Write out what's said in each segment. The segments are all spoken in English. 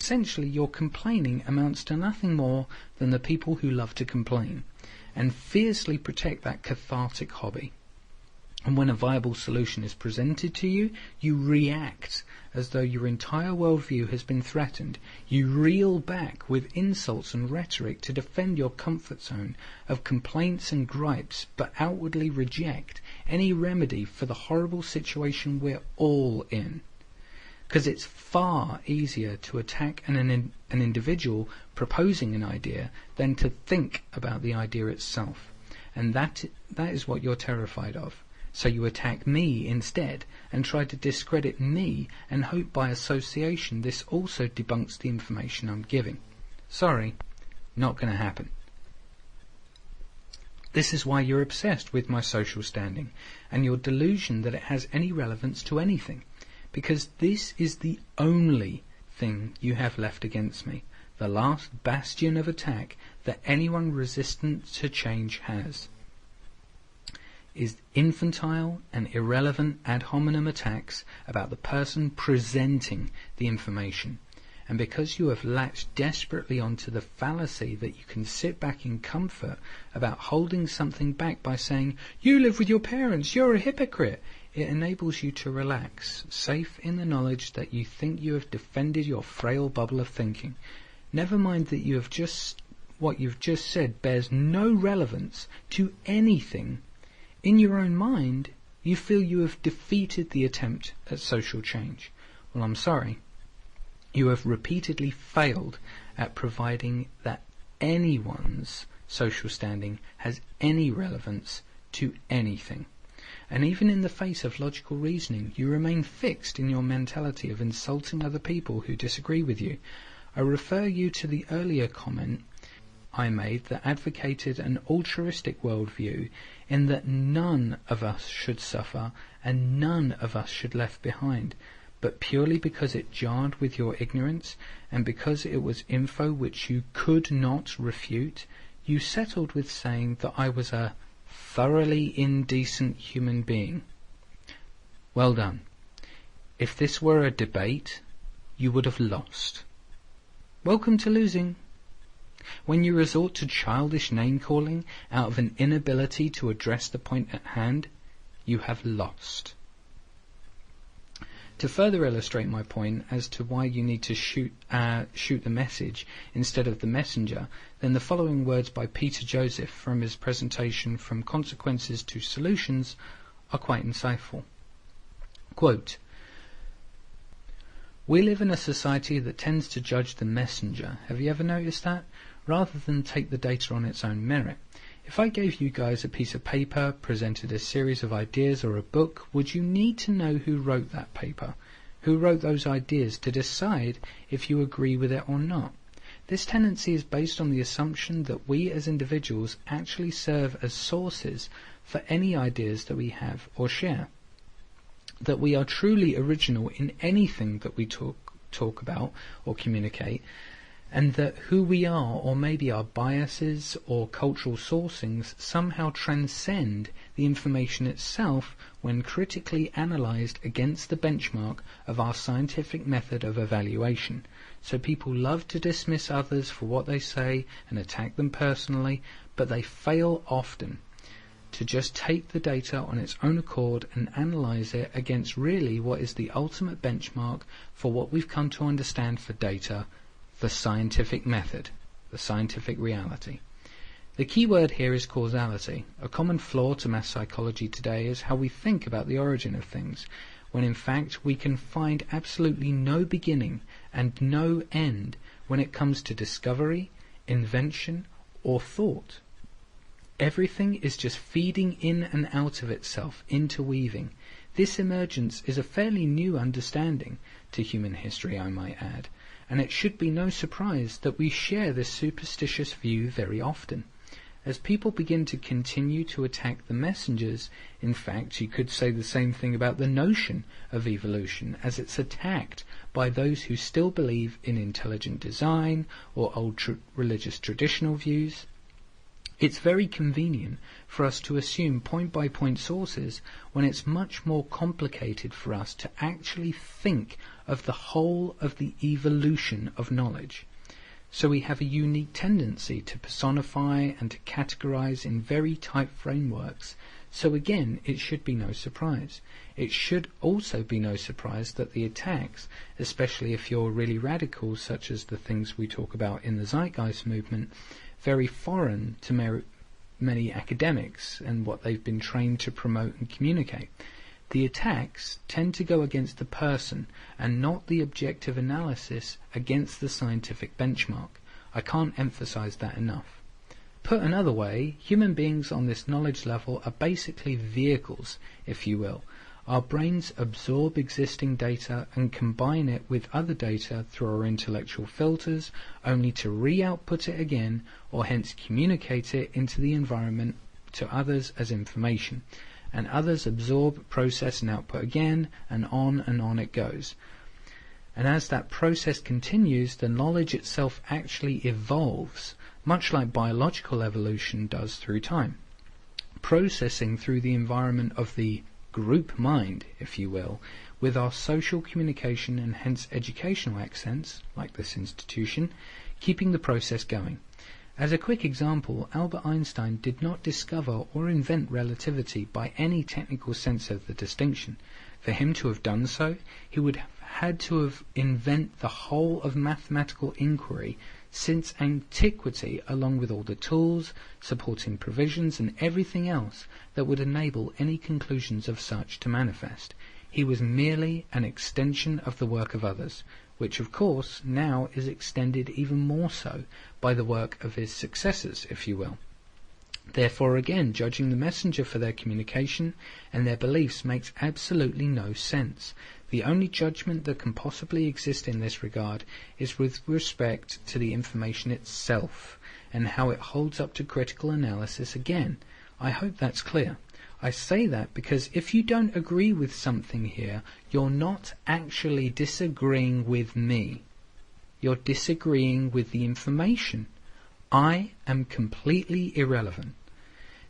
essentially your complaining amounts to nothing more than the people who love to complain and fiercely protect that cathartic hobby. And when a viable solution is presented to you, you react as though your entire worldview has been threatened. You reel back with insults and rhetoric to defend your comfort zone of complaints and gripes, but outwardly reject any remedy for the horrible situation we're all in. Because it's far easier to attack an individual proposing an idea than to think about the idea itself. And that is what you're terrified of. So you attack me instead and try to discredit me and hope by association this also debunks the information I'm giving. Sorry, not going to happen. This is why you're obsessed with my social standing and your delusion that it has any relevance to anything, because this is the only thing you have left against me, the last bastion of attack that anyone resistant to change has. Is infantile and irrelevant ad hominem attacks about the person presenting the information. And because you have latched desperately onto the fallacy that you can sit back in comfort about holding something back by saying, "You live with your parents, you're a hypocrite," it enables you to relax, safe in the knowledge that you think you have defended your frail bubble of thinking. Never mind that what you've just said bears no relevance to anything. In your own mind, you feel you have defeated the attempt at social change. Well, I'm sorry. You have repeatedly failed at providing that anyone's social standing has any relevance to anything. And even in the face of logical reasoning, you remain fixed in your mentality of insulting other people who disagree with you. I refer you to the earlier comment I made that advocated an altruistic worldview in that none of us should suffer and none of us should be left behind, but purely because it jarred with your ignorance and because it was info which you could not refute, you settled with saying that I was a thoroughly indecent human being. Well done. If this were a debate, you would have lost. Welcome to losing. When you resort to childish name-calling out of an inability to address the point at hand, you have lost. To further illustrate my point as to why you need to shoot the message instead of the messenger, then the following words by Peter Joseph from his presentation From Consequences to Solutions are quite insightful. Quote, "We live in a society that tends to judge the messenger. Have you ever noticed that? Rather than take the data on its own merit. If I gave you guys a piece of paper, presented a series of ideas or a book, would you need to know who wrote that paper, who wrote those ideas, to decide if you agree with it or not? This tendency is based on the assumption that we as individuals actually serve as sources for any ideas that we have or share, that we are truly original in anything that we talk about or communicate, and that who we are, or maybe our biases or cultural sourcings, somehow transcend the information itself when critically analysed against the benchmark of our scientific method of evaluation. So people love to dismiss others for what they say and attack them personally, but they fail often to just take the data on its own accord and analyse it against really what is the ultimate benchmark for what we've come to understand for data, the scientific method, the scientific reality. The key word here is causality. A common flaw to mass psychology today is how we think about the origin of things, when in fact we can find absolutely no beginning and no end when it comes to discovery, invention, or thought. Everything is just feeding in and out of itself, interweaving. This emergence is a fairly new understanding to human history, I might add, and it should be no surprise that we share this superstitious view very often. As people begin to continue to attack the messengers, in fact, you could say the same thing about the notion of evolution, as it's attacked by those who still believe in intelligent design or old religious traditional views. It's very convenient for us to assume point-by-point sources when it's much more complicated for us to actually think of the whole of the evolution of knowledge. So we have a unique tendency to personify and to categorize in very tight frameworks. So again, it should be no surprise. It should also be no surprise that the attacks, especially if you're really radical, such as the things we talk about in the Zeitgeist movement, very foreign to many academics and what they've been trained to promote and communicate. The attacks tend to go against the person and not the objective analysis against the scientific benchmark. I can't emphasize that enough. Put another way, human beings on this knowledge level are basically vehicles, if you will. Our brains absorb existing data and combine it with other data through our intellectual filters, only to re-output it again, or hence communicate it into the environment to others as information. And others absorb, process and output again, and on it goes. And as that process continues, the knowledge itself actually evolves, much like biological evolution does through time. Processing through the environment of the group mind, if you will, with our social communication and hence educational accents, like this institution, keeping the process going. As a quick example, Albert Einstein did not discover or invent relativity by any technical sense of the distinction. For him to have done so, he would have had to have invent the whole of mathematical inquiry since antiquity, along with all the tools, supporting provisions and everything else that would enable any conclusions of such to manifest. He was merely an extension of the work of others, which of course now is extended even more so by the work of his successors, if you will. Therefore, again, judging the messenger for their communication and their beliefs makes absolutely no sense. The only judgment that can possibly exist in this regard is with respect to the information itself and how it holds up to critical analysis again. I hope that's clear. I say that because if you don't agree with something here, you're not actually disagreeing with me. You're disagreeing with the information. I am completely irrelevant.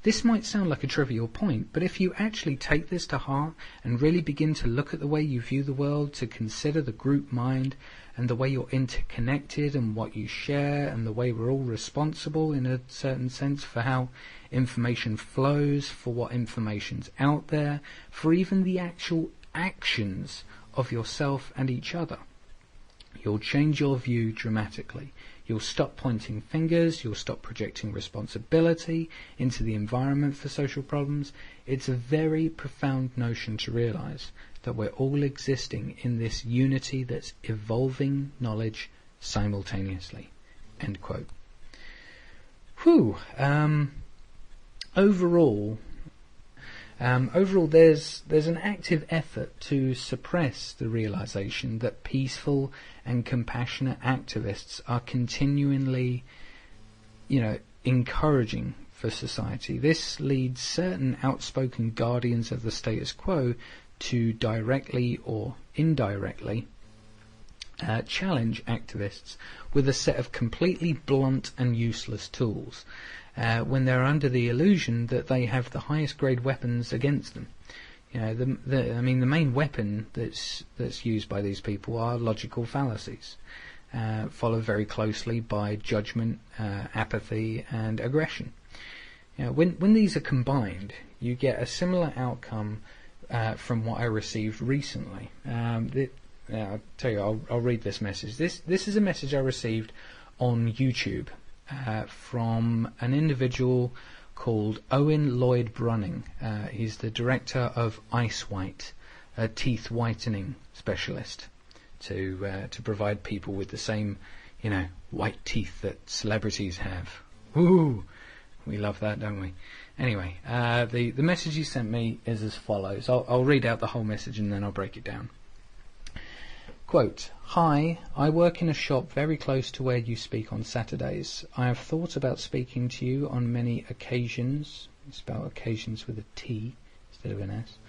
This might sound like a trivial point, but if you actually take this to heart and really begin to look at the way you view the world, to consider the group mind and the way you're interconnected and what you share and the way we're all responsible in a certain sense for how information flows, for what information's out there, for even the actual actions of yourself and each other, you'll change your view dramatically. You'll stop pointing fingers, you'll stop projecting responsibility into the environment for social problems. It's a very profound notion to realize that we're all existing in this unity that's evolving knowledge simultaneously. End quote. Whew. Overall, there's an active effort to suppress the realization that peaceful and compassionate activists are continually, encouraging for society. This leads certain outspoken guardians of the status quo to directly or indirectly challenge activists with a set of completely blunt and useless tools, when they're under the illusion that they have the highest grade weapons against them. The main weapon that's used by these people are logical fallacies, followed very closely by judgment, apathy, and aggression. When these are combined, you get a similar outcome from what I received recently. I'll tell you, I'll read this message. This is a message I received on YouTube from an individual called Owen Lloyd Brunning. He's the director of Ice White, a teeth whitening specialist, to provide people with the same, white teeth that celebrities have. Woo! We love that, don't we? Anyway, the message he sent me is as follows. I'll read out the whole message and then I'll break it down. Quote, "Hi, I work in a shop very close to where you speak on Saturdays. I have thought about speaking to you on many occasions," spell occasions with a T instead of an S,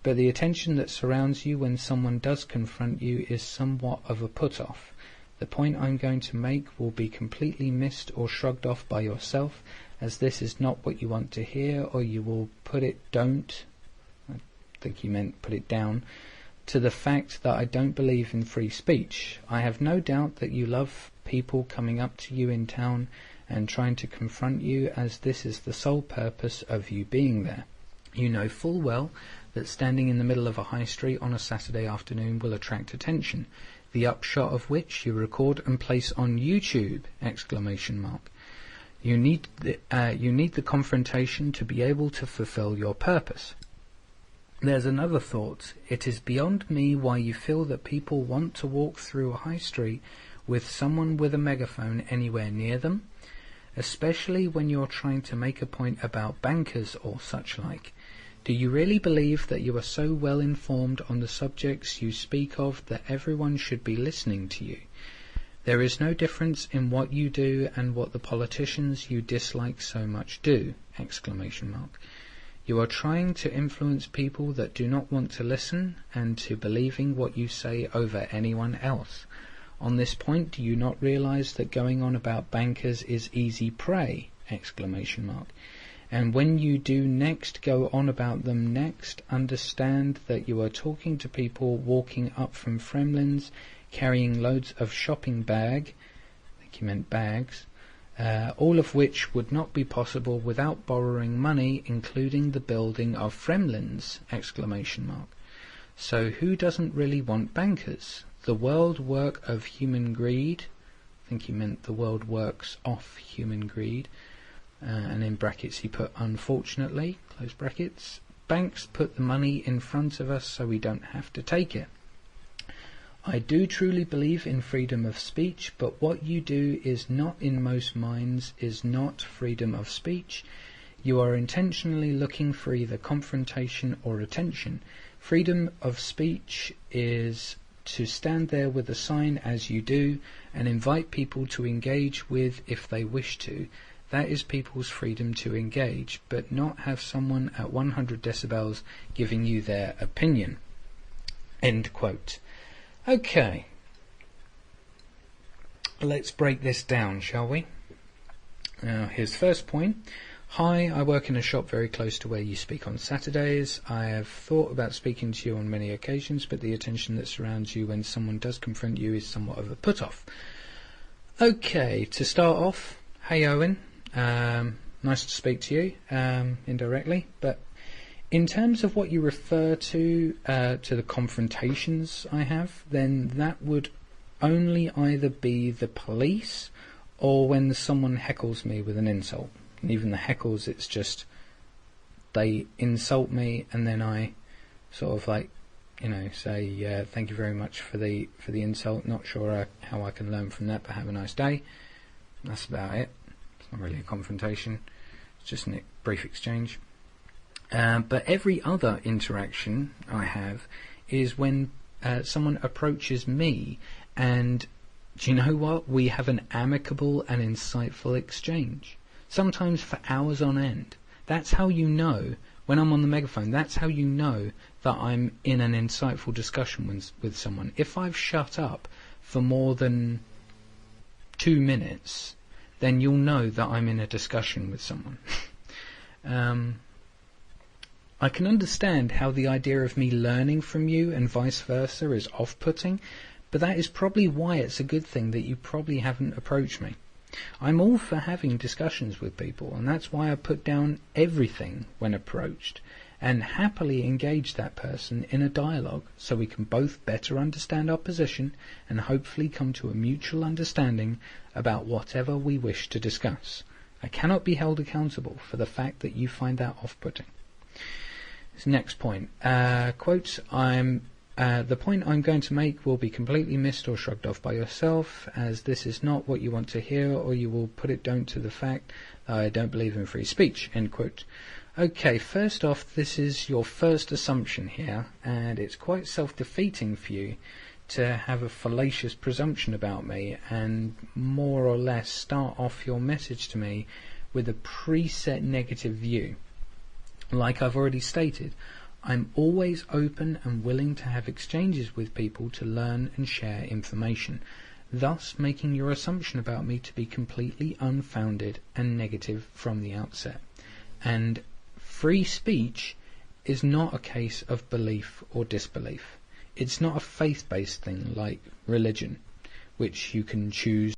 "but the attention that surrounds you when someone does confront you is somewhat of a put-off. The point I'm going to make will be completely missed or shrugged off by yourself, as this is not what you want to hear, or you will put it don't, I think he meant put it down, to the fact that I don't believe in free speech. I have no doubt that you love people coming up to you in town and trying to confront you, as this is the sole purpose of you being there. You know full well that standing in the middle of a high street on a Saturday afternoon will attract attention, the upshot of which you record and place on YouTube! Exclamation mark. You need the confrontation to be able to fulfill your purpose. There's another thought. It is beyond me why you feel that people want to walk through a high street with someone with a megaphone anywhere near them, especially when you're trying to make a point about bankers or such like. Do you really believe that you are so well informed on the subjects you speak of that everyone should be listening to you? There is no difference in what you do and what the politicians you dislike so much do! Exclamation mark. You are trying to influence people that do not want to listen and to believing what you say over anyone else. On this point, do you not realize that going on about bankers is easy prey! Exclamation mark. And when you do next go on about them next, understand that you are talking to people walking up from Fremlin's carrying loads of shopping bag, I think he meant bags, all of which would not be possible without borrowing money, including the building of Fremlin's! Exclamation mark. So who doesn't really want bankers? The world work of human greed, I think he meant the world works off human greed, and in brackets he put unfortunately, close brackets. Banks put the money in front of us so we don't have to take it. I do truly believe in freedom of speech, but what you do is not in most minds is not freedom of speech. You are intentionally looking for either confrontation or attention. Freedom of speech is to stand there with a sign as you do and invite people to engage with if they wish to. That is people's freedom to engage, but not have someone at 100 decibels giving you their opinion. End quote. Okay, let's break this down, shall we? Now, here's the first point. Hi, I work in a shop very close to where you speak on Saturdays. I have thought about speaking to you on many occasions, but the attention that surrounds you when someone does confront you is somewhat of a put-off. Okay, to start off, hey Owen, nice to speak to you, indirectly, but in terms of what you refer to the confrontations I have, then that would only either be the police or when someone heckles me with an insult. And even the heckles, it's just they insult me and then I sort of like, say thank you very much for the insult. Not sure how I can learn from that, but have a nice day. That's about it. It's not really a confrontation. It's just a brief exchange. But every other interaction I have is when someone approaches me and, do you know what? We have an amicable and insightful exchange. Sometimes for hours on end. That's how you know, when I'm on the megaphone, that's how you know that I'm in an insightful discussion with someone. If I've shut up for more than 2 minutes, then you'll know that I'm in a discussion with someone. I can understand how the idea of me learning from you and vice versa is off-putting, but that is probably why it's a good thing that you probably haven't approached me. I'm all for having discussions with people, and that's why I put down everything when approached, and happily engage that person in a dialogue so we can both better understand our position and hopefully come to a mutual understanding about whatever we wish to discuss. I cannot be held accountable for the fact that you find that off-putting. This next point, quote, the point I'm going to make will be completely missed or shrugged off by yourself, as this is not what you want to hear, or you will put it down to the fact that I don't believe in free speech, end quote. Okay, first off, this is your first assumption here, and it's quite self-defeating for you to have a fallacious presumption about me and more or less start off your message to me with a preset negative view. Like I've already stated, I'm always open and willing to have exchanges with people to learn and share information. thus making your assumption about me to be completely unfounded and negative from the outset. And free speech is not a case of belief or disbelief. It's not a faith-based thing like religion, which you can choose